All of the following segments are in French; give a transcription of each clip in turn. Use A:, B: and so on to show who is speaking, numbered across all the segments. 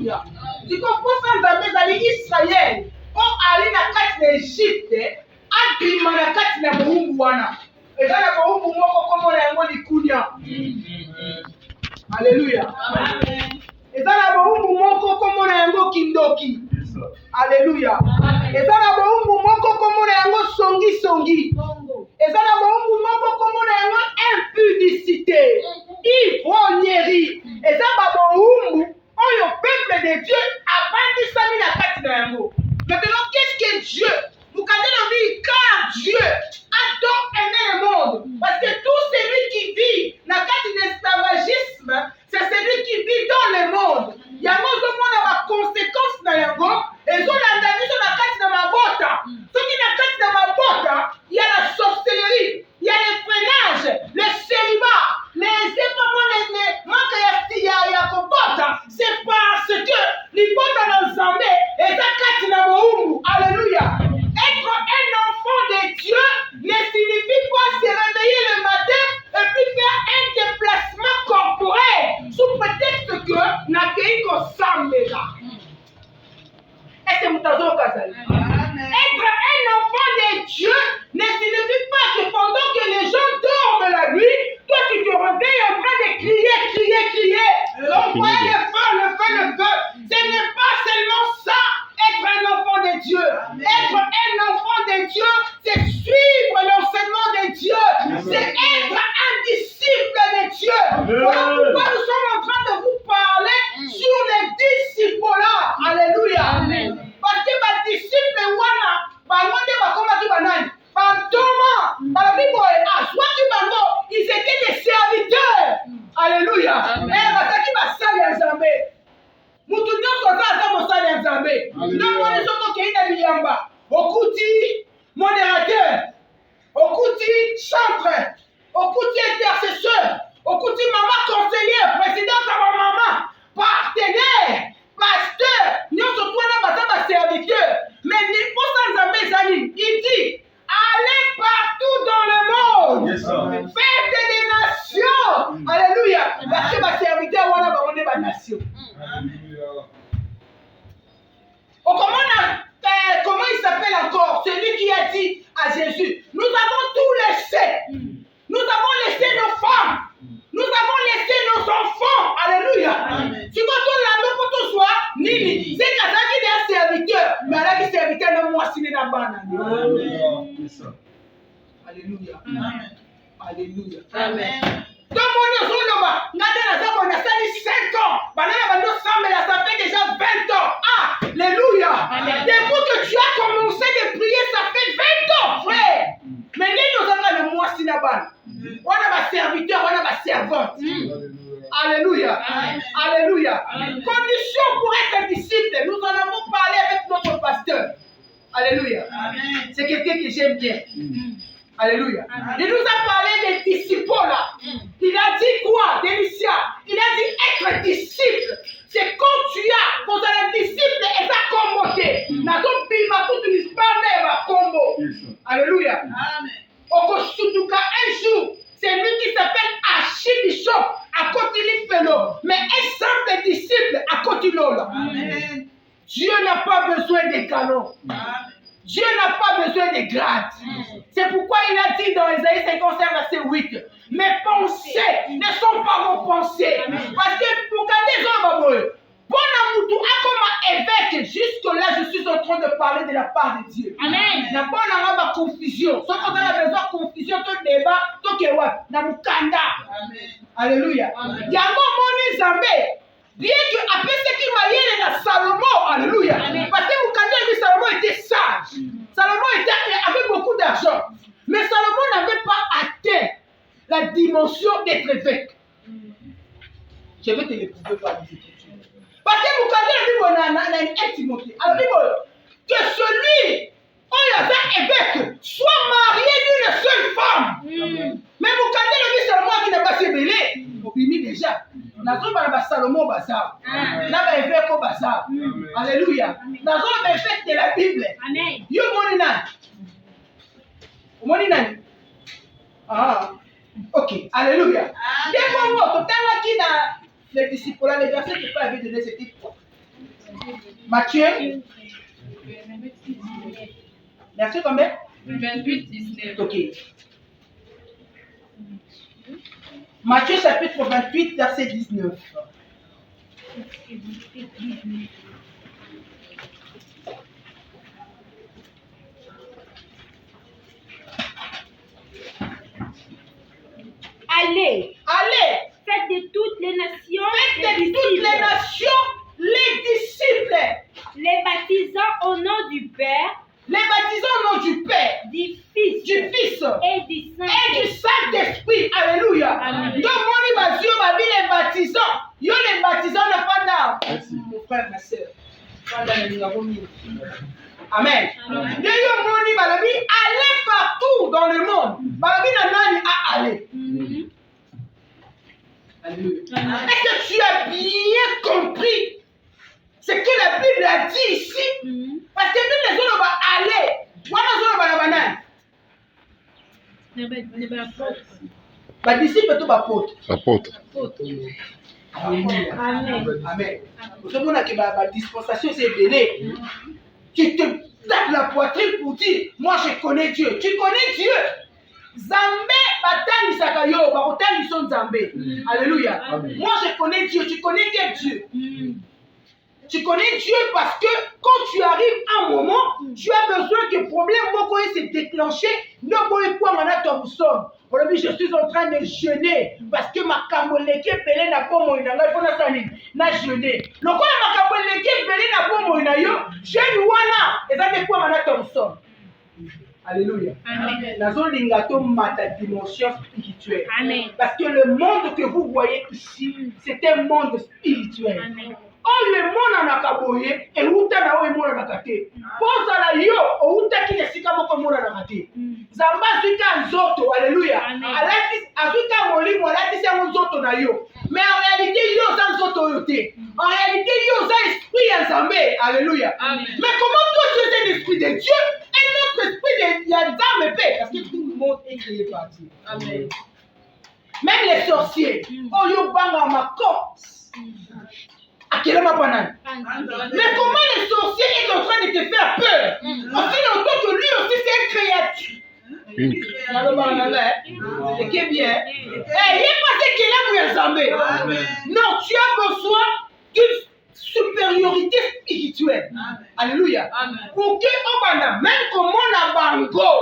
A: Alléluia. Tu comprends ça dans les années Israël. On allait dans la carte d'Égypte, abima na kati na boumbu wana. Et dans la boumbu moko comme on a un likunya. Alléluia. Et dans la boumbu moko comme on a un kindoki. Alléluia. Et dans la boumbu moko comme on a un songi. Et dans la boumbu moko comme on a un impudicité. Ivrognerie. Et dans la boumbu, le peuple de Dieu a bâti ça mis la carte na yango. Maintenant, qu'est-ce que Dieu? Vous connaissez la vie, car Dieu a tant aimé le monde. Parce que tout celui qui vit dans le cadre de l'esclavagisme, c'est celui qui vit dans le monde. Il y a un monde à conséquence dans le monde. Et ils ont la vie sur la carte de ma botte. Ce qui est la carte de ma botte, il y a la sorcellerie, il y a le freinage, le célibat, les c'est parce que les bottes dans le zambé et la carte de ma alléluia. Être un enfant de Dieu ne signifie pas se réveiller le matin et puis faire un déplacement corporel sous prétexte que n'a qu'un semble là. Est-ce que vous avez entendu? Être un enfant de Dieu ne signifie pas que pendant que les gens dorment la nuit, toi tu te réveilles en train de crier. On voit le feu. Ce n'est pas seulement ça, être un enfant de Dieu. Être un enfant de Dieu, c'est suivre l'enseignement de Dieu. C'est être un disciple de Dieu. Voilà pourquoi nous sommes en train de vous parler sur les disciples-là. Alléluia. Amen. Parce que les disciples, ils étaient des serviteurs. Alléluia. Okuti modérateur, Okuti chantre, Okuti intercesseur, Okuti maman conseiller, présidente à ma maman, partenaire, pasteur, nous sommes tous les serviteurs. Mais il dit, allez partout dans le monde, faites des nations. Alléluia. Parce que ma serviteur, on est ma nation. Comment il s'appelle encore? Celui qui a dit à Jésus, nous avons tout laissé. Nous avons laissé nos femmes. Nous avons laissé nos enfants. Alléluia. Tu vois, tout l'amour pour tout soi, Nini. C'est quelqu'un qui est un serviteur. Mais là, qui est serviteur, non, moi, c'est une banane. Alléluia. Alléluia. Amen. Donc, mon Dieu, on a sali 5 ans. Ça fait déjà 20 ans. Alléluia. Depuis que tu as commencé de prier, ça fait 20 ans, frère. Mais nous avons le mois Sinaban. On a ma serviteur, on a ma servante. Alléluia. Alléluia. Condition pour être disciple. Nous en avons parlé avec notre pasteur. Alléluia. C'est quelqu'un que j'aime bien. Alléluia. Il nous a parlé des disciples là. Il a dit quoi, Délicia? Il a dit être disciple. C'est quand tu as, quand tu es un disciple, et ça comboté. N'a donc pas tout une combo. Alléluia. Okosutuka un jour, c'est lui qui s'appelle Archibishop à Cotilifelo, mais un simple disciple à Cotilola. Dieu n'a pas besoin de canons. Dieu n'a pas besoin de grades. C'est pourquoi il a dit dans Isaïe 55, verset 8, mes pensées ne sont pas vos pensées. Parce que pour garder les hommes, bon amour, comme évêque, jusque-là, je suis en train de parler de la part de Dieu. Amen. N'a pas de confusion. Sauf qu'on a besoin de confusion, tout débat, tout que ouais, n'a mukanda. Alléluia. Il y a un moment Zambé. Bien que après ce qu'il m'a dit dans Salomon, alléluia. Parce que Mukanda dit Salomon était sage. Salomon avait beaucoup d'argent. Mais Salomon n'avait pas atteint la dimension d'être évêque. Je vais te le prouver par les Écritures. Parce que Mukanda a dit un Timothée. Alors que celui qui est évêque soit marié d'une seule femme. Mais Mukanda a dit Salomon qui n'a pas s'ébélé. Il déjà. Salomon bazar. Là, il fait au bazar. Alléluia. Dans un effet de la Bible. Amen. You money. Ah. Ok. Alléluia. Dès qu'on voit totalement qui dans les disciples, les versets que Paul avait donné, c'était quoi? Matthieu. Verset combien?
B: 28, 19.
A: Ok. Matthieu chapitre 28, verset 19.
C: Allez, faites de toutes les nations
A: les disciples,
C: les baptisant au nom du Père,
A: les baptisant au nom du Père,
C: du Fils et du
A: Saint-Esprit. Alléluia.
C: Amen.
A: Donc, mon ibasio, ma vie, les baptisants. Yo, les baptisants, le fanda. Mon frère, ma soeur. Fanda, le nigaboni. Amen. Yo, mon ibalabi, allez partout dans le monde. Balabi, nanani, à aller. Alléluia. Est-ce que tu as bien compris ce que la Bible a dit ici? Parce que nous, les autres, on va aller. Moi, nous, on va la banane. Les disciples, tout va apôtre.
D: Apôtre.
A: Alléluia.
C: Amen.
A: Amen. Vous savez, on a que la dispensation, c'est donné. Tu te tapes la poitrine pour dire, moi, je connais Dieu. Tu connais Dieu. Zambé, batani sakayo, bakotani son Zambé. Alléluia. Moi, je connais Dieu. Tu connais quel Dieu? Tu connais Dieu parce que quand tu arrives à un moment, tu as besoin que le problème se déclenché. Aujourd'hui, je suis en train de jeûner parce que ma kamoleke belé n'a pas mon inanga, il faut la salir. Na jeûner. Le quoi ma kamoleke belé n'a pas mon inayo, jeûne wana, et ça fait quoi mana Thompson? Alléluia. Dans l'ingato mata dimension spirituelle.
C: Amen.
A: Parce que le monde que vous voyez ici, c'est un monde spirituel.
C: Amen.
A: Oh, le monde en a kaboye, et où t'as la monde en a katé. Pense à la yo, où t'as qui est si comme on a katé. Zamba zuka nzoto, alléluia. Azuka moli, moi là, c'est un nzoto na yo. Mais en réalité, yo, c'est un nzoto yoté. En réalité, yo, c'est esprit en Zambé, alléluia. Mais comment toi, tu es un esprit de Dieu, et notre esprit de Yadzam paix, parce que tout le monde est créé par Dieu. Amen. Même les sorciers, oh yo banga ma corse. Mais comment les sorciers est en train de te faire peur? Parce qu'il entend que lui aussi c'est une créature. C'est qui est bien. Il n'est pas ce qu'il a pour Zambé. Non, tu as besoin d'une supériorité spirituelle. Alléluia. Pour que on même comme on a bango,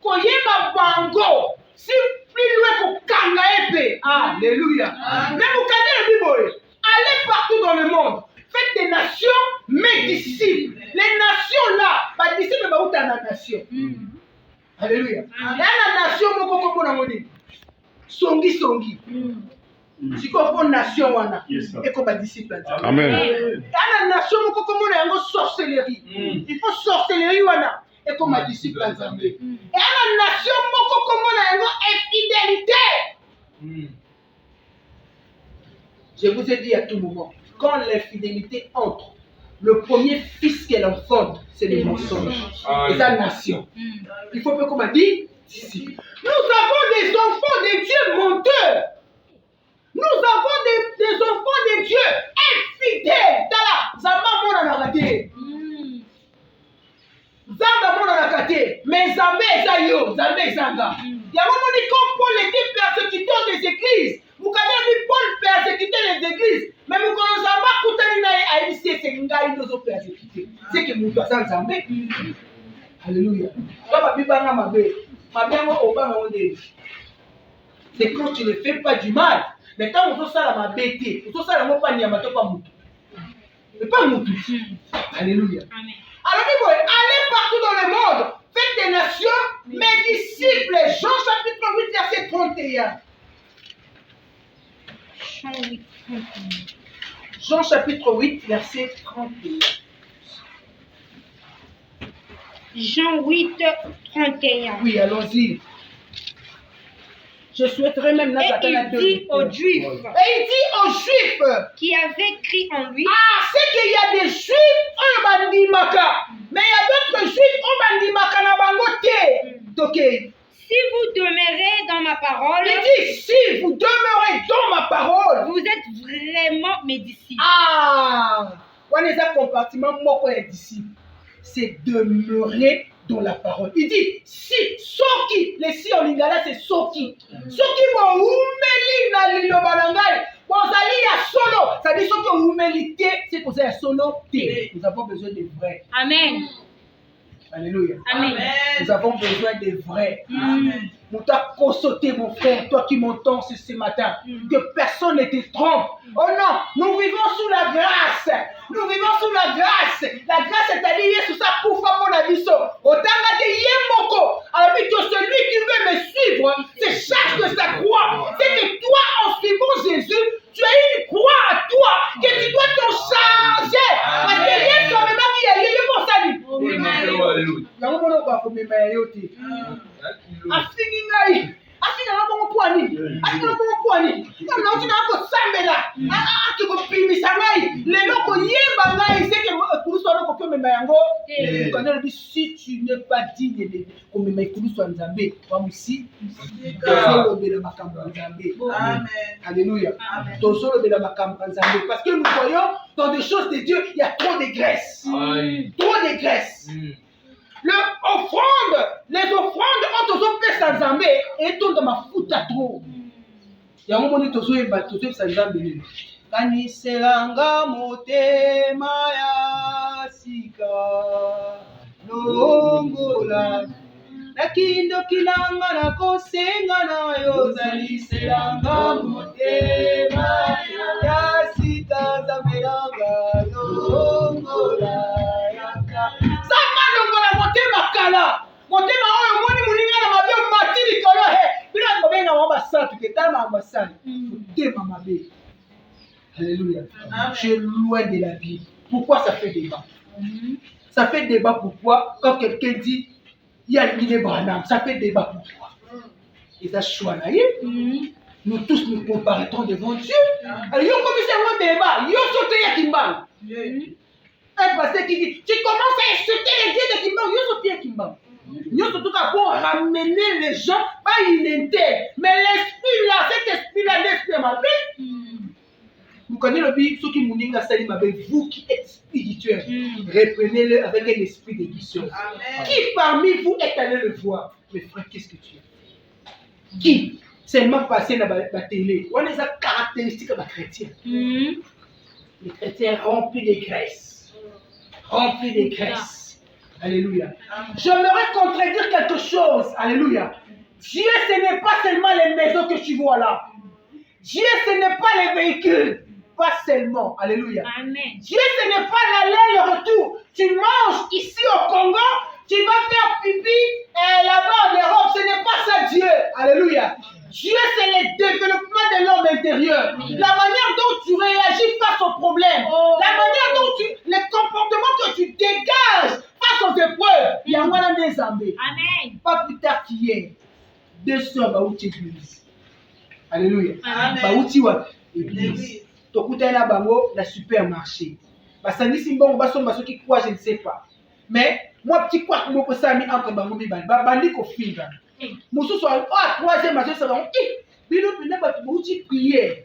A: qu'on y ait bango, si plus loin qu'on kanga épée. Alléluia. Même au canal de Bible. Allez partout dans le monde. Faites des nations, mes disciples. Les nations là, les disciples, où t'as la nation? Alléluia. Il y a la nation, Songi. Si tu as une nation, et comme un disciple.
D: Amen.
A: Il y a la nation, une sorcellerie. Il faut sorcellerie, et comme un disciple. Il y a la nation, une infidélité. Je vous ai dit à tout moment, quand l'infidélité entre, le premier fils qu'elle enfante, c'est le mensonge. Et la nation. Il faut que, comme on dit, ici. Nous avons des enfants de Dieu menteurs. Nous avons des enfants de Dieu infidèles. Tala, Zamba mona na kate. Zamba mona na kate. Mais Zambé zayo, Zambé zanga. Il y a un moment dit comme Paul était persécuteur des églises. Vous connaissez Paul persécuter les églises, mais vous connaissez pas Koutani na ici c'est ngai nous persécuter. C'est que nous doit Zambé. Alléluia. C'est quand tu ne fais pas du mal. Mais quand on fait ça la bête, on fait ça la pas niamato pas moutou. Mais pas moutou. Alléluia. Alors allez partout dans le monde, faites des nations, mes disciples. Jean chapitre 8 verset 31. Jean chapitre 8 verset 31.
C: Jean 8, 31.
A: Oui, allons-y. Je souhaiterais même là.
C: Et il dit aux Juifs. Qui avaient cru en lui.
A: C'est qu'il y a des Juifs en bandimaka. Mais il y a d'autres Juifs en bandimaka na bangote. Ok.
C: Si vous demeurez dans ma parole.
A: Il dit si vous demeurez dans ma parole.
C: Vous êtes vraiment mes disciples.
A: On est un compartiment moko ya disciple. C'est demeurer dans la parole. Il dit, si, soki, les si en lingala, c'est soki. Soki mo umeli na liloba na ngai, bozali ya solo. Ça dit soki humilité, c'est pour ça ya solo té. Nous avons besoin de vrais.
C: Amen.
A: Alléluia.
C: Amen.
A: Nous avons besoin de vrais.
C: Amen.
A: Nous t'as consulté, mon frère, toi qui m'entends ce matin, que personne ne te trompe. Oh non, nous vivons sous la grâce. Nous vivons sous la grâce. La grâce, c'est-à-dire, Yesu, ça pour faire mon abisso. Autant que Yemoko. Alors, que celui qui veut me suivre se charge de sa croix. C'est que toi, en suivant Jésus, tu as une croix à toi que tu dois t'en charger. Parce que Yesu, même qui a lié pour ça. Afina na bongo poani. Afina na bongo poani. Na uti na ko sambela. Ki ko pimisa ngai. Lelo ko yeba ngai c'est que kuruso na ko peme mayango. Quand on si tu n'es pas digne de comme mai kuruso nzambe, wa musi. Solo de la makambo nzambe. Amen. Alléluia. Ton solo de la makambo nzambe parce que nous voyons dans des choses de Dieu, il y a trop de graisse. Trop de graisse. Les offrandes ont toujours fait sans zambé et tout dans ma foute à trop. Il y a un moment où toujours il va toujours sans zambé. Kaniselanga motema ya sika longola nakindo kilanga na kosenga na yo zaliselanga motema ya sika zambelanga longola yaka. Motema oyo moni muninga na mabe matiri kolo he bila ngobenga mamba satu ke tala mamba sali motema mabe. Alléluia. Je suis loin de la Bible. Pourquoi ça fait débat? Ça fait débat pourquoi quand quelqu'un dit il y a une Branham, ça fait débat pourquoi? Et ça choix là. Nous tous nous comparatons devant Dieu. Alors yo comme c'est un débat, yo sauté ya kimbang. Un pasteur qui dit, tu commences à insulter les dieux de Kimbang, yo sauté ya kimbang. Nous surtout pour ramener les gens à l'unité. Mais l'esprit là, cet esprit là, l'esprit ma vie. Vous connaissez le but, ceux qui m'ont salim avec vous qui êtes spirituels, reprenez-le avec un esprit de guérison. Qui parmi vous est allé le voir? Mais frère, qu'est-ce que tu as? Qui? Seulement passé dans la télé. On a des caractéristiques de chrétiens. Les chrétiens remplis de graisse. Remplis de graisse. Alléluia. J'aimerais contredire quelque chose. Alléluia. Dieu, ce n'est pas seulement les maisons que tu vois là. Dieu, ce n'est pas les véhicules. Pas seulement. Alléluia.
C: Amen.
A: Dieu, ce n'est pas l'aller et le retour. Tu manges ici au Congo, tu vas faire pipi là-bas en Europe. Ce n'est pas ça Dieu. Alléluia. Dieu, c'est le développement de l'homme intérieur. La manière dont tu réagis face aux problèmes. La manière dont les comportements que tu dégages face aux épreuves. Il y a un des Zambés.
C: Amen.
A: Pas plus tard qu'hier. 2 sœurs Baouti église. Alléluia. Baouti wa église. Tokutana bango la supermarché. Basangisi mbongo basomba soki quoi je ne sais pas. Mais moi petit quoi moko sami entre bango bibali. Bandi ko finga. Moussou soit troisième âge ça va. Bino bino ba Baouti prière.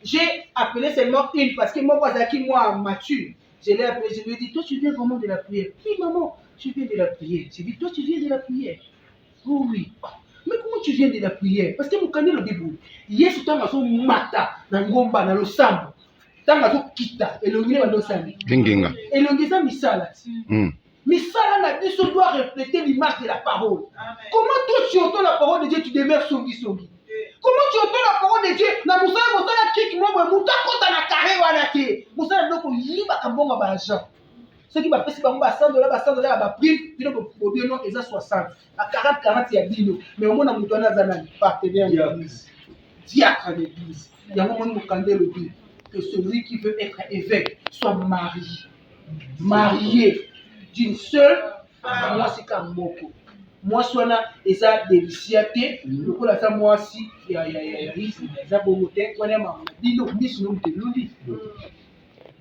A: J'ai appelé seulement une parce que moi moi mature. Je l'ai appelé, je lui ai dit, toi tu viens vraiment de la prière. Oui maman, je viens de la prière. J'ai dit, toi tu viens de la prière. Oh, oui. Mais comment tu viens de la prière? Parce que mon canal le début. Hier, c'est un maçon mata, dans Ngomba, dans le Sambo. Tant que kita, et le guiné va dans Sambi. Et le guiné misala. Misala n'a dit, ça doit refléter l'image de la parole. Comment toi tu entends la parole de Dieu, tu demeures songi. Comment tu entends la parole de Dieu? Na musala musala kiki mo muta kota na carré wana ke. Musala ndoko yiba kambonga ba argent. Ceux qui m'appellent $100, $100 à ma prime, ils ont produit non, ils ont 60. À 40, il y a 10 000. Mais au moins, on a un partenaire de l'église. Diacre de l'église. Il y a un moment où on le dit que celui qui veut être évêque soit marié. Marié d'une seule femme. Moi, c'est comme Moko. Moi, je suis un déliciaté. Le coup, là, moi aussi, il y a un bon moteur. On a dit non, mais sinon, tu nous dis.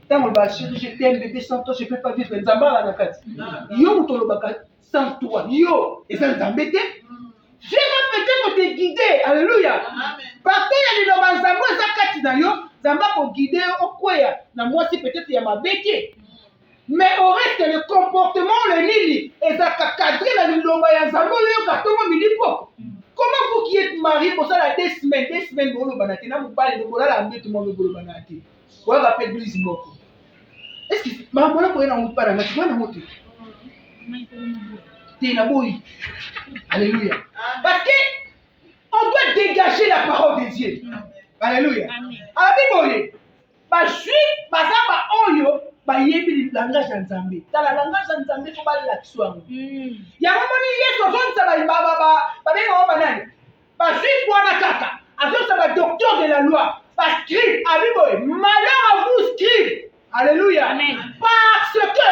A: Tant on va chérie, je t'aime bébé, sans toi je ne peux pas vivre. Nzamba la nakati. Yo mutolobaka sans toi. Yo, et ça Nzambete. Dieu va peut-être te guider. Alléluia. Parce qu'il y a des Nzamba, ça kati na yo, Nzamba pour guider au quoi. Na moi si peut-être il y a ma bête. Mais au reste, le comportement, le nini, et ça cadré dans le lomba ya nzambe oyo katongo milipo. Comment vous qui êtes mariés pour ça la 2 semaines pour le banati, na mobali le bola la mbé tout le monde le banati. Ouais, va faire église moko. Est-ce que maman là pour na pas na tu vois na moto. T'es na boy. Alléluia. Parce que on doit dégager la parole de Dieu. Alléluia. Alors biboye. Ba juif bazaba oyo ba yebi langage ya Nzambe. Tala langage ya Nzambe faut ba la kiswango. Ya moni Yesu zonza ba benga ba nani. Ba juif wana kaka. Azonza ba docteur de la loi. Ba scribe abiboye. Malheur à vous scribe. Alléluia.
C: Amen.
A: Parce que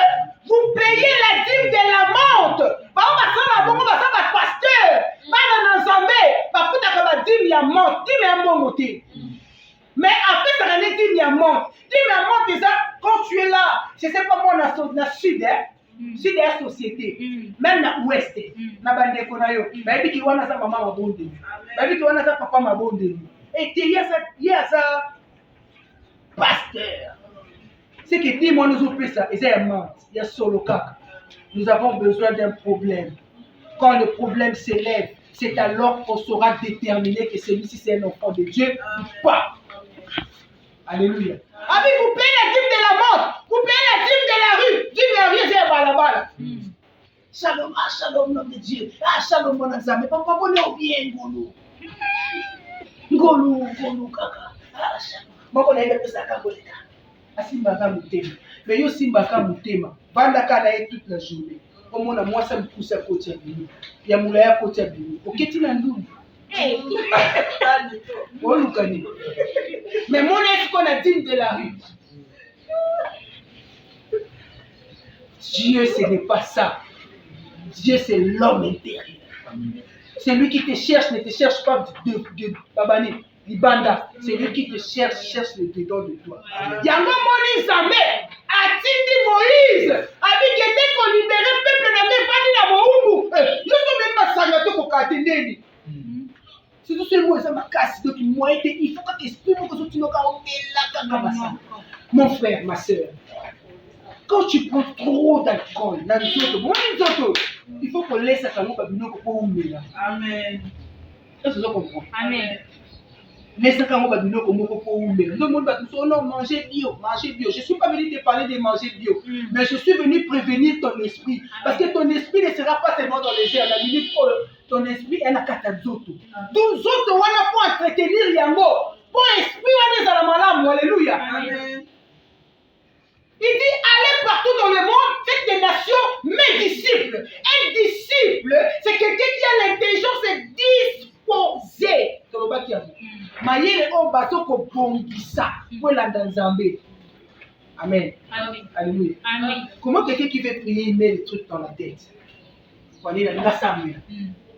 A: vous payez la dîme de la monte. Ba sala bongo ba sala pasteur. Ba na Nzambe ba futa ka ba dîme ya monte. Dîme ya mbongo te. Mais après, ça n'a pas dit monte. Dis mais monte déjà, quand tu es là, je ne sais pas moi, dans le sud, sud de la société, même dans l'ouest, dans la bande qu'on a eu, mais il y a ça maman ma bonne, mais il y a ça papa ma bonne. Et il y a ça pasteur. Ce qui dit moi nous opère ça, il y a monte, il y a solo caca. Nous avons besoin d'un problème. Quand le problème s'élève, c'est alors qu'on saura déterminer que celui-ci c'est un enfant de Dieu ou pas. Alléluia. Ah oui, vous payez la dîme de la mort, vous payez la dîme de la rue. Dîme de la rue, c'est balabala. Shalom, ah shalom, nom de Dieu. Ah shalom, mon azame. Papa, on est bien, Ngolo. Ngolo, kaka. Ah shalom. Moi, on a eu ça, Kaboleka. Asimbaka Moutema. Mais yo Simbaka Moutema. Bandaka na toute la journée. Comme on a moi, ça me pousse à côté de lui. Il y a moulaya à côté de lui. Ok, tu l'as nous. Mais mon est-ce qu'on a dit de la rue? Dieu, ce n'est pas ça. Dieu, c'est l'homme intérieur. Celui qui te cherche ne te cherche pas de Babani, Libanda. Celui qui te cherche le dedans de toi. Yango Moni Zambé a dit Moïse, a dit que dès qu'on libérait le peuple n'avait pas dit la Moumou. Nous sommes même pas sangato pour Katendeni. C'est tout ce mot, ça m'a cassé. Donc, moi, il faut que l'esprit me dise mon frère, ma soeur, quand tu prends trop d'alcool, il faut qu'on laisse à mon babino pour oublier. Amen. Est-ce que vous comprenez?
C: Amen.
A: Laissez à mon babino pour oublier. Le monde va tout non, manger bio, manger bio. Je ne suis pas venu te parler de manger bio, mais je suis venu prévenir ton esprit. Parce que ton esprit ne sera pas seulement dans les airs. La minute ton esprit est la katazoto. Donc, zoto, on a pour entretenir yango. Pour esprit, on est à la malade. Alléluia. Amen. Il dit, allez partout dans le monde, faites des nations mes disciples. Un disciple, c'est quelqu'un qui a l'intelligence disposée. Dans le bas qui a dit. Maïe, on bateau ko bongisa. Pour la Nzambe. Amen.
C: Amen.
A: Alléluia.
C: Amen.
A: Comment quelqu'un qui veut prier, il met le truc dans la tête? On est dans la salle.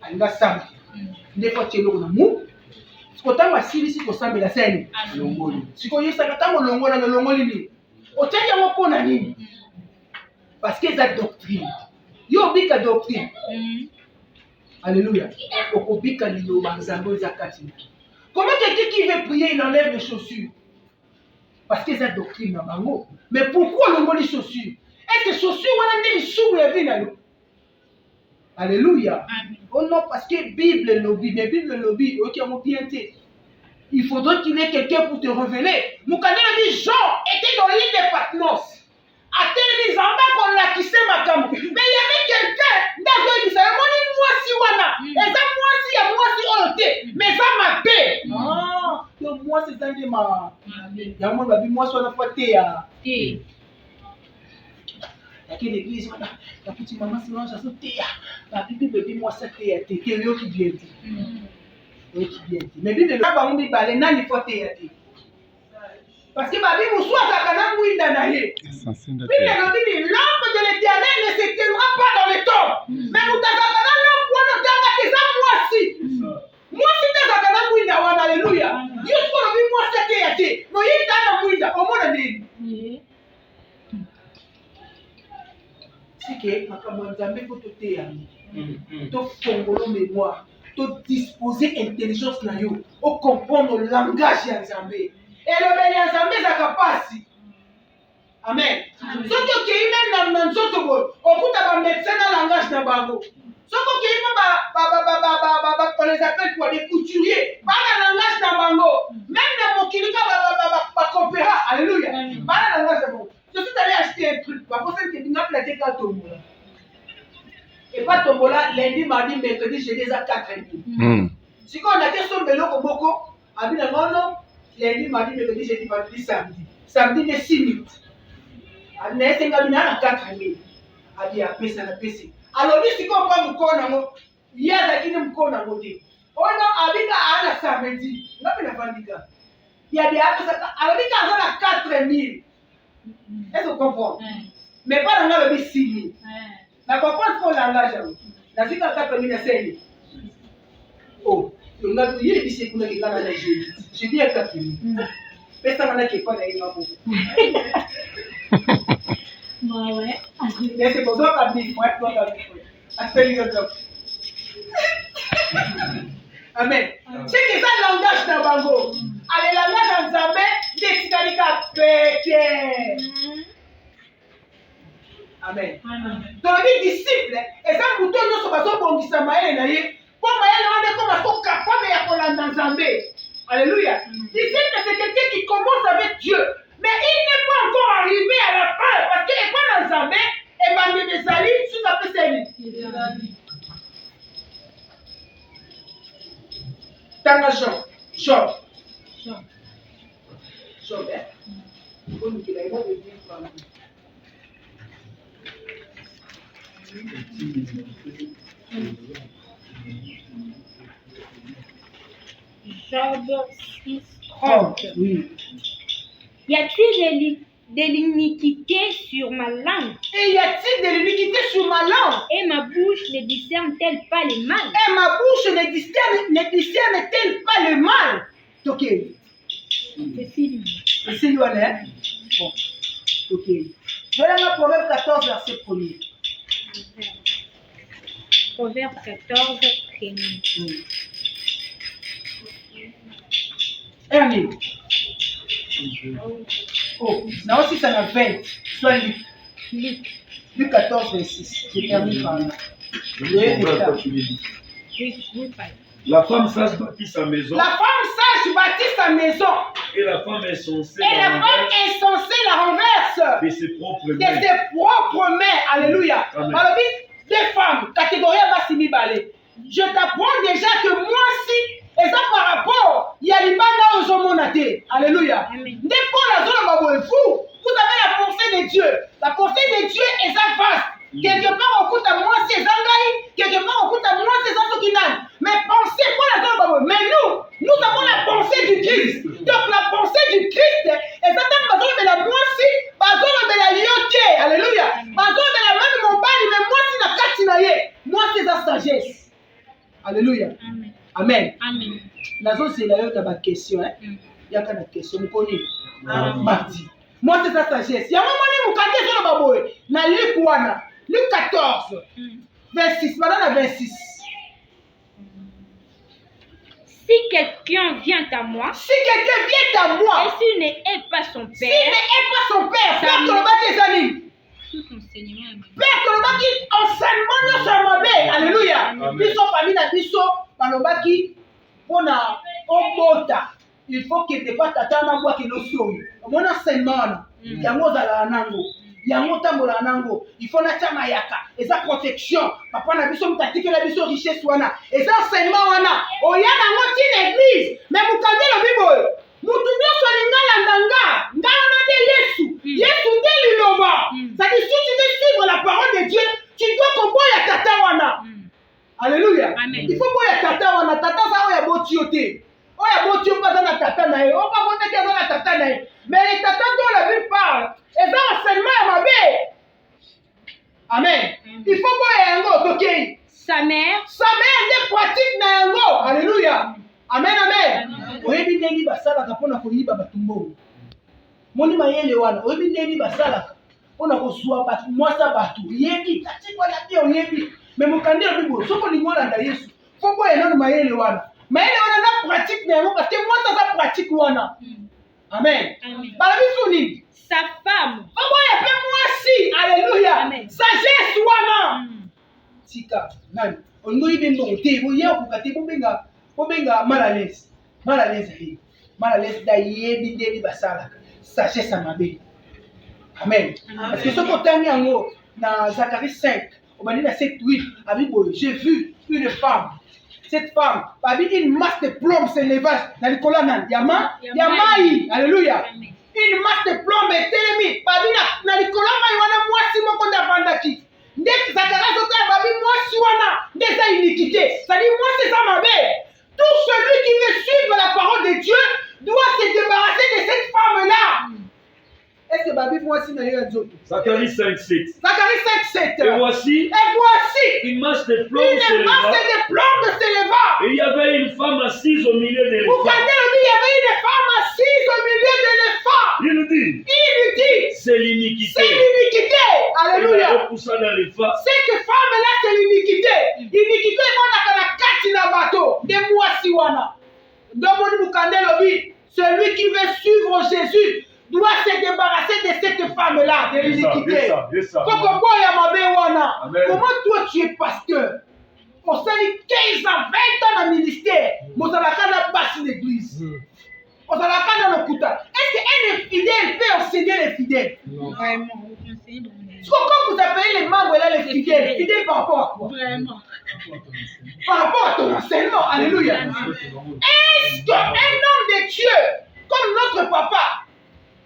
A: Alinga sambi. Ndeko chelo na mu. Sikotama sili siko sambi la seni. Longoli. Siko yesa katamo longola na longoli ni. Otanya wako na nini? Parce que c'est doctrine. Yo bika doctrine. Alléluia. Okobika lilo banzambo zakati. Comment quelqu'un qui veut prier, il enlève les chaussures? Parce que c'est doctrine na bango. Mais pourquoi longoli chaussures? Est-ce que chaussures wana ndeli sou ya vina yo? Alléluia. Amen. Oh non, parce que Bible lobby, mais Bible lobby, ok, on bien été. Il faudrait qu'il y ait quelqu'un pour te révéler. Moukadele dit Jean était dans l'île de Patmos. A tel dit Zamba qu'on l'a quitté ma gamme. Mais il y avait quelqu'un dans le dit ça. Moi si wana. Et ça moi si à moi si on était. Mais ça m'a paix. Ah, donc moi c'est ça qui m'a. Il y a moi babi moi soit pas té à. Lakini l'église wana la petite maman c'est non ça sauter la bibi bébé moi ça té té yo qui bien dit yo qui bien dit mais bibi le ba mbi balé nani faut té té parce que babi moussoi ça kana mwinda na ye bibi le bibi l'ombre de l'Éternel ne s'éteindra pas dans le temps mais mutakana l'ombre wana tanga kisa moi si t'as kana mwinda wana alléluia yo ko bibi moi ça té no yinda na mwinda omona nini c'est que makambo nzambe faut te téami to fongolo mémoire to disposer intelligence na yo o comprendre le langage ya nzambe et le bel nzambe za kapasi amen soki okei même médecins dans le langage de Bango. Ce qu'on les appelle quoi? Des couturiers. Pas dans le langage de Bango. Même dans mon kilika, coopéra. Alléluia. Pas dans le langage de Bango. Je suis allé acheter un truc. Par contre, c'est une plaqué quand tombola. Et pas tombola, lundi, mardi, mercredi, jeudi, à 4h30. Si on a des sommes de l'eau comme beaucoup, à bien non, lundi, mardi, mercredi, jeudi, vendredi, samedi. Samedi, de 6 minutes. À 4h30. À bien, à PC, à PC. Alors, si on prend mon corps, il y a des gens qui ont un côté. On a habité à la samedi. On a fait la vandiga. Il y a des gens qui ont à 4h30. Est-ce que vous comprenez? Mais pas dans le 6 000. La comprendre qu'on langage. La vie à 4h30, c'est oh, on a dit que c'est pour les gens qui j'ai dit à 4h30. Mais ça m'a dit qu'il n'y a pas de
C: Ouais.
A: mais c'est pour ça qu'on dit, Amen. C'est que ça le langage de Bango. Allez, le langage en Zambé, des Titanica pété. Amen. Donc, les disciples, et ça, nous sommes pas bons qui s'en maillent, pour maillot, on est comme capable de faire dans Zambé. Alléluia. Disciple, c'est quelqu'un qui commence avec Dieu. Mais il n'est pas encore arrivé à la fin. Parce qu'il n'est pas dans Zambé. Et Bambé des Salis, tout à fait c'est Tanga Jean. Jean, hein. Faut nous qu'il aille voir le bien pour
C: Job 6, 30.
A: Oui.
C: Y a-t-il de l'iniquité sur ma langue?
A: Et y a-t-il de l'iniquité sur ma langue?
C: Et ma bouche ne discerne-t-elle pas le mal?
A: Et ma bouche ne discerne-t-elle pas le mal? Ok. C'est Sylvain, hein? Bon. Ok. Voilà le Proverbe 14, verset 1er.
C: Proverbe 14, 1er.
A: Amen. Oh, là aussi ça m'a 20. Soit Luc 14, 26. J'ai terminé par là.
D: La femme sage bâtit sa maison.
A: La femme sage bâtit sa maison.
D: Et la femme insensée
A: la renverse
D: de ses propres
A: de
D: mains.
A: ses propres mains. Alléluia. Alors, des femmes, catégorie Bassimi Balé. Je t'apprends déjà que moi, si, et ça par rapport, il y a l'ibanda aux homonatés. Alléluia. Dès qu'on a zone vous avez la pensée de Dieu. La pensée de Dieu est sa face. Quelque part, on coûte à moi ces engaïs. Quelque part, on coûte à moi ces ensokinans. Mais pensez pas la zone. Mais nous avons la pensée du Christ. Donc la pensée du Christ, et ça t'a besoin de la moi si, besoin de la yoté. Alléluia. Besoin de la même mon bali, mais moi si la katinaye. Moi c'est sa sagesse. Alléluia. Amen.
C: Amen.
A: La zone c'est là ma question. Il y a qu'une question. Vous connaissez. Mardi. Moi c'est sa sagesse. Il y a un moment où vous cantez sur le baboy. Na Luc 1, Luc 14, 26. Madame 26.
C: Si quelqu'un vient à moi,
A: Si quelqu'un vient à moi,
C: et s'il ne hait pas son
A: s'il
C: père,
A: ne hait pas son père,
C: Ça
A: Père
C: me-
A: Toloba tes amis.
C: tout enseignement est bon.
A: Père Toloba qui enseignement nous sommes mabe. Alléluia.
D: Amen.
A: Biso famille na biso baloba qui pona obota. Il faut que des fois tata na bwa ki no soyo. Mon enseignement yango zala nango. Yango tambola nango. Il faut na chama yaka. Et ça protection. Papa na biso mutatike la biso richesse wana. Et ça enseignement wana. Oya nango ti l'église. Mais mukande lo bibo. Mutu nyonso lingala ndanga. Ngala de Yesu. Yesu nde liloba. Ça dit si tu veux suivre la parole de Dieu, tu dois komboya tata wana. Alléluia.
C: Amen.
A: Il faut boya tata wana. Tata ça oya botiote. Oya botio pas na tata na ye. O pas bote ke na tata na ye. Mais les tata dont la Bible parle, et ça enseignement est mabe. Amen. Il faut boya yango ok.
C: Sa mère,
A: Sa mère est pratique na yango. Alléluia. Amen, amen. Oyebi ndenge basalaka mpona koyiba bato mbongo. Moni mayele wana. Oyebi ndenge basalaka mpona kozwa bato mwasa bato. Yebi kati wana te oyebi. Mais mokandi ya Bible soko lingo olanda Yesu. Faut boya nano mayele wana. Mayele wana na pratique na yango parce que mwasa za pratique wana. Amen.
C: Amen.
A: Balabi suni.
C: sa femme,
A: Faut boya pe mwasi. Alléluia.
C: Amen.
A: Sagesse wana. tika nani olingo ibembo te boya kokate bobenga mal à l'aise da yebi nde basala sagesse à mabe. Amen. Parce que ce qu'on yango dans Zacharie 5 on m'a dit dans 7-8 avec j'ai vu une femme. Cette femme, une masse de plomb s'éleva dans le colonel. Yamai, alléluia. Une masse de plomb est télémi. Dans le colonel, il y a moi si mon compte à Vandaki. Dès que Zacharie moi si on a des iniquités. Ça dit, moi c'est ça ma mère. Tout celui qui veut suivre la parole de Dieu doit se débarrasser de cette femme-là. Est-ce que Babi voici dans les autres?
D: Zacharie 5:7.
A: Zacharie 5:7.
D: Et voici
A: une
D: masse de plomb
A: s'éleva.
D: Et il y avait une femme assise au milieu de
A: l'éléphant. Il y avait une femme assise au milieu de l'éléphant.
D: Il nous dit. C'est l'iniquité.
A: Alléluia.
D: Cette
A: femme-là, c'est l'iniquité. L'iniquité, on a la carte dans le bateau. De moi, si wana. Celui qui veut suivre Jésus doit se débarrasser de cette femme-là, de l'iniquité. Comment toi tu es pasteur? On s'est dit 15 ans, 20 ans dans le ministère. On s'est dit passer l'église. On s'est dit dans le couteau. Est-ce qu'un infidèle peut enseigner les fidèles?
C: Non, vraiment.
A: Quand vous appelez les membres là, les fidèles par rapport à quoi?
C: Vraiment.
A: Par rapport à ton enseignement. Alléluia. Est-ce qu'un homme de Dieu, comme notre papa,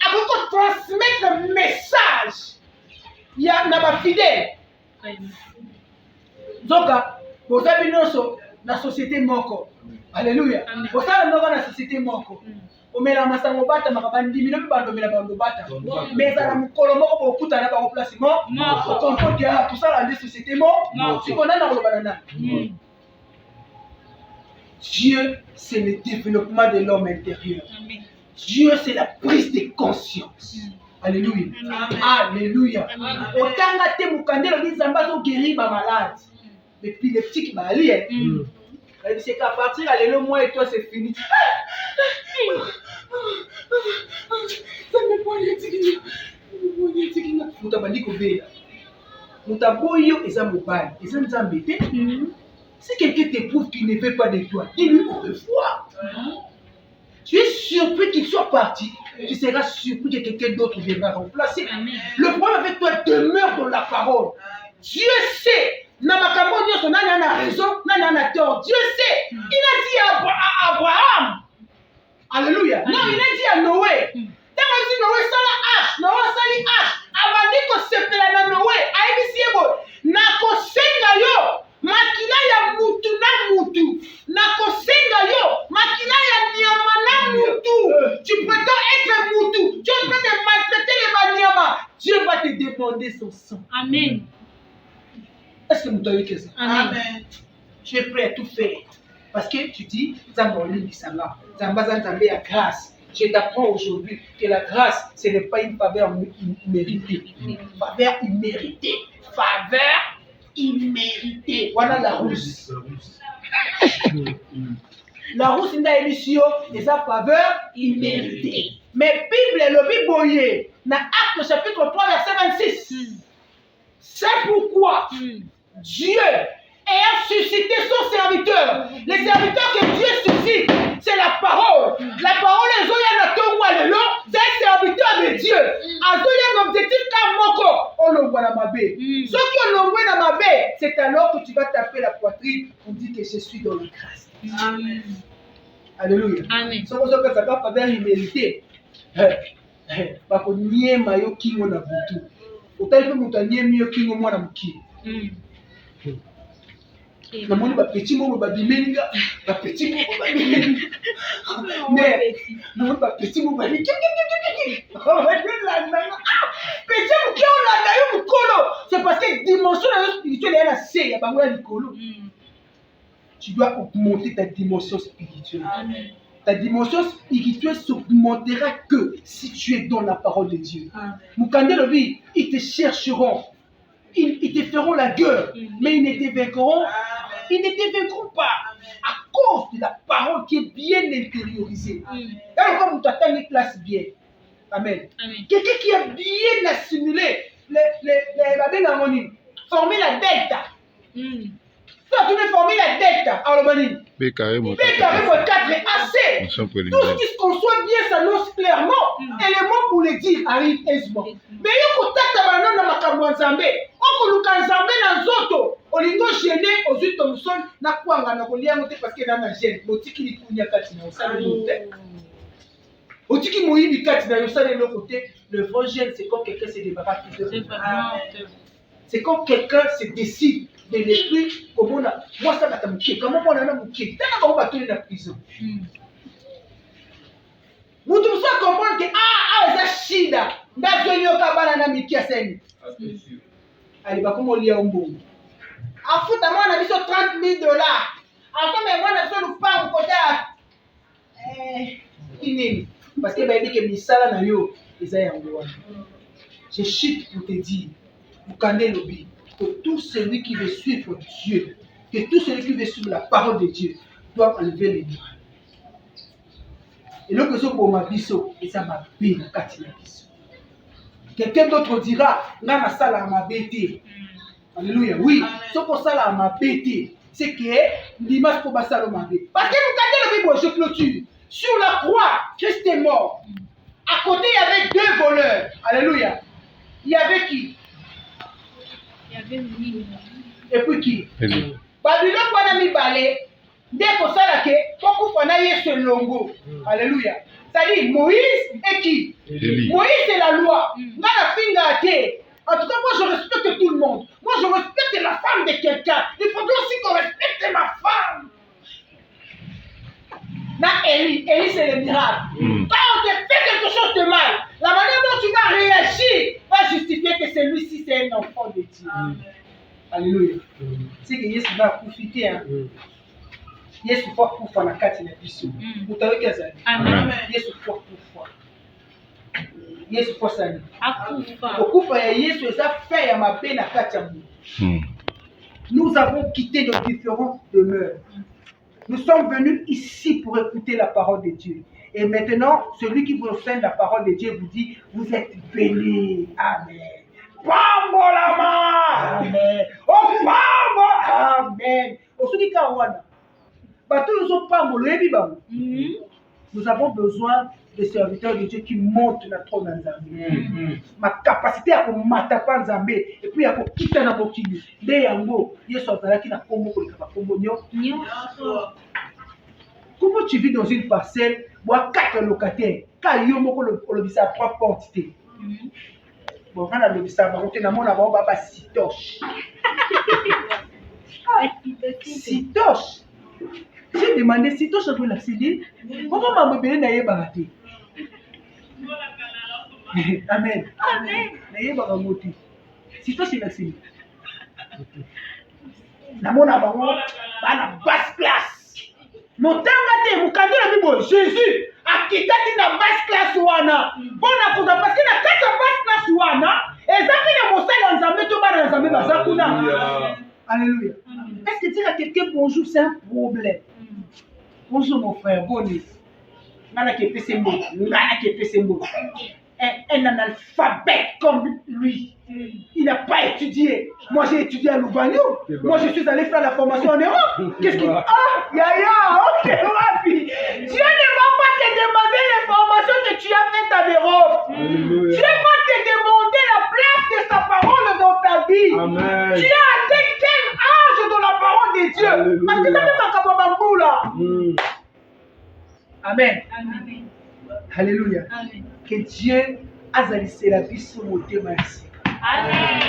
A: a pu transmettre le message? Il y a un fidèle. Donc, vous avez dans la société moko. Alléluia. Vous avez dans la société moko. Omela masango bata makabandi mino bando mela bando bata. Mais ça mu kolomo ko kuta na ba placement. Ko konko dia tout ça dans la société moko. Si on a dans le banana. Dieu, c'est le développement de l'homme intérieur. Dieu, c'est la prise de conscience. Alléluia. Alléluia. Autant que tu mukandelo di zamba zo guérir ba malade. Et puis les petits qui m'allient. C'est qu'à partir de là, moi et toi, c'est fini. Ça me prend les tigres. Si quelqu'un t'éprouve qu'il ne fait pas de toi, dis-lui qu'on veut voir. Tu es surpris qu'il soit parti, tu seras surpris que quelqu'un d'autre viendra remplacer. Le problème avec toi demeure dans la parole. Dieu sait. Nani a raison, nani a tort. Dieu sait. Il a dit à Abraham. Alléluia. Non, il a dit à Noé. Tant que Noé sala H, Noé sali H. Abandi ko sepela na Noé. Aibisi ebo. Na ko senga yo. Makila ya mutu na mutu. Na ko senga yo. Makila ya nyama na mutu. Tu prétends être mutu. Tu es en train de maltraiter les banyama. Dieu va te demander son sang.
C: Amen.
A: Est-ce que vous avez que ça?
C: Amen.
A: Tu es prêt à tout faire. Parce que tu dis, Zamboli Bissala, Zambazan Zambé à grâce. Je t'apprends aujourd'hui que la grâce, ce n'est pas une faveur imméritée. Faveur imméritée. Faveur imméritée. Voilà la rousse. La rousse, c'est une émission et sa faveur imméritée. Mais Bible, le Bible, dans Actes chapitre 3, verset 26. C'est pourquoi Dieu ayant suscité son serviteur. Les serviteurs que Dieu suscite, c'est la parole. La parole est c'est un serviteur de Dieu. Un objectif comme Moko. On l'envoie dans ma baie. Ceux qui l'envoient dans ma baie, c'est alors que tu vas taper la poitrine pour dire que je suis dans la grâce.
C: Amen.
A: Alléluia.
C: Amen.
A: Ce que ça va faire humilité. Parce que n'y a pas qui on a beaucoup. Autant que nous t'en mieux qui nous m'a mouki. Na moni ba petit mo ba bimelinga ba petit mo ba bimelinga mais na ba petit mo ba ni petit mo qui on l'a d'ailleurs mukolo c'est parce que dimension spirituelle est la c'est ya bango ya likolo. Tu dois augmenter ta dimension spirituelle.
C: Amen.
A: Ta dimension spirituelle s'augmentera que si tu es dans la parole de Dieu. Mukandelo bi, ils te chercheront. Ils te feront la gueule, mais ils ne te vaincront. Ils ne te vaincront pas à cause de la parole qui est bien intériorisée. Et comme tu attends une classe bien. Amen. Quelqu'un qui a bien assimilé formé la delta. Toi, tu ne formes la dette à Romanie.
E: B carré,
A: B carré moins 4 est assez. Tout ce qui se conçoit bien s'annonce clairement. Et les mots pour le dire arrivent aisément. Mais il faut que tu aies un Nzambe. On peut Nzambe dans Zoto. On lingo gêné aux yeux de Thomson. Na quoi on a relié parce qu'il y a un gène. Botiki ni kunya katina au sein de l'autre. Botiki moïbi katina au sein de l'autre côté. Le vrai gène, c'est quand quelqu'un se débarrasse de c'est quand quelqu'un se décide de l'esprit, comme on a. Moi, ça m'a mouqué. Comment on a mouqué? T'as pas battu dans la prison. Vous devez comprendre que ça chida. D'ailleurs, il y a un miki à Seni. Allez, bah, comment on lit un bon? En foot, moi, on a mis sur $30 000. Enfin, mais moi, on a besoin de pas au côté. Parce que bah, il dit que Misala n'a eu. Je chute pour te dire. Vous connaissez le but. Que tout celui qui veut suivre Dieu, que tout celui qui veut suivre la parole de Dieu, doit enlever les bras. Et là, que ce pour ma biso, et ça m'a bien cassé la biso. Quelqu'un d'autre dira, là, ma salle m'a bêté. Alléluia. Oui, ce pour ça là m'a bêté, c'est que l'image pour ma salle m'a bêté. Parce que vous connaissez le Bible, je clôture. Sur la croix, Christ est mort. À côté, il y avait 2 voleurs. Alléluia. Il y avait qui?
C: Il y avait Mille.
A: Et puis qui?
E: Babylone,
A: on a mis balai. Dès qu'on sait là que, beaucoup on a eu ce longo. Alléluia. C'est-à-dire Moïse et qui? Moïse c'est la loi. Dans la finga thé. En tout cas, moi je respecte tout le monde. Moi je respecte la femme de quelqu'un. Il faudrait aussi qu'on respecte ma femme. Élie c'est le miracle. Quand on te fait quelque chose de mal, la manière dont tu vas réagir va justifier que celui-ci c'est un enfant de Dieu. Alléluia. C'est que Jésus va profiter. Yesu fois kufa na kati na biso. Mutaweka zaidi.
C: Amen.
A: Yesu fois kufa. Yesu fois sani.
C: Akufa.
A: Okufa ya Yesu eza fait ya mabe na kati ya mu. Nous avons quitté nos différentes demeures. Nous sommes venus ici pour écouter la parole de Dieu. Et maintenant, celui qui vous enseigne la parole de Dieu vous dit, vous êtes bénis. Amen. Pambolama. Amen. Oh, pambo. Amen. Osudi kawana. Nous avons besoin de serviteurs de Dieu qui montent la trône dans Zambie. Ma capacité à m'attaquer en Zambie et puis à quitter dans mon kili. Les yango, ils sont là qui n'a pas de comment tu vis dans une parcelle, moi 4 locataires, quand il y a le visa à 3 portes. Bon, quand on a le visa, on a mon baba sitoche. Sitoche. J'ai demandé si toi je veux la céder, comment m'a mobile n'a pas raté. Amen. Amen. N'a pas raté. Si toi c'est la céder. Na mona bango ba na basse classe. Motanga te mukandi la Bible Jésus a quitté na basse classe wana. Bona koza parce que na kata basse classe wana, ezaki na mosala Nzambe to ba na Nzambe bazakuna. Alléluia. Est-ce que dire à quelqu'un bonjour c'est un problème? Bonjour mon frère, bonjour. Nana qui est pessembo, nana qui est pessembo. Un analphabète comme lui. Il n'a pas étudié. Moi j'ai étudié à Louvagnou. Moi je suis allé faire la formation en Europe. Qu'est-ce qu'il dit? Ah, yaya, ok, rapi. Dieu ne va pas te demander les formations que tu as faites en Europe. Dieu va te demander la place de sa parole dans ta vie.
D: Amen.
A: Tu as atteint quel âge dans la parole de Dieu? Parce que ça fait ma kababambou là. Amen.
C: Amen.
A: Alléluia.
C: Amen.
A: Que Dieu azalise la vie sur mon thème ici.
C: Amen.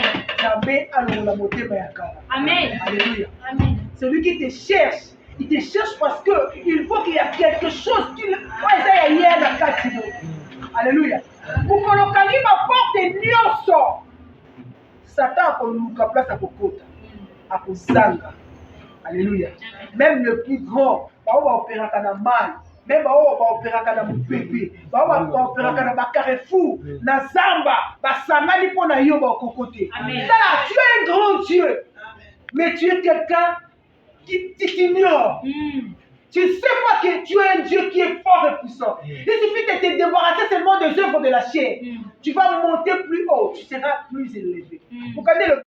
A: Jamais allons la montée mayakara.
C: Amen.
A: Alléluia.
C: Amen.
A: Celui qui te cherche, il te cherche parce qu'il faut qu'il y a quelque chose qui est hier dans la carte. Alléluia. Pour que le calibre apporte nyonso. Satan a la place à Kokota, à Kozanga. Alléluia. Même le plus grand, on va opérer dans mal. Même on va opérer dans mon bébé. On va opérer dans ma carrefour. Dans Zamba, dans Sangani pour na yo ba kokote.
C: Amen.
A: Tu es un grand Dieu. Mais tu es quelqu'un qui t'ignore. Tu ne sais pas que tu es un Dieu qui est fort et puissant. Il suffit de te débarrasser seulement des œuvres de la chair. Tu vas monter plus haut, tu seras plus élevé. Vous connaissez le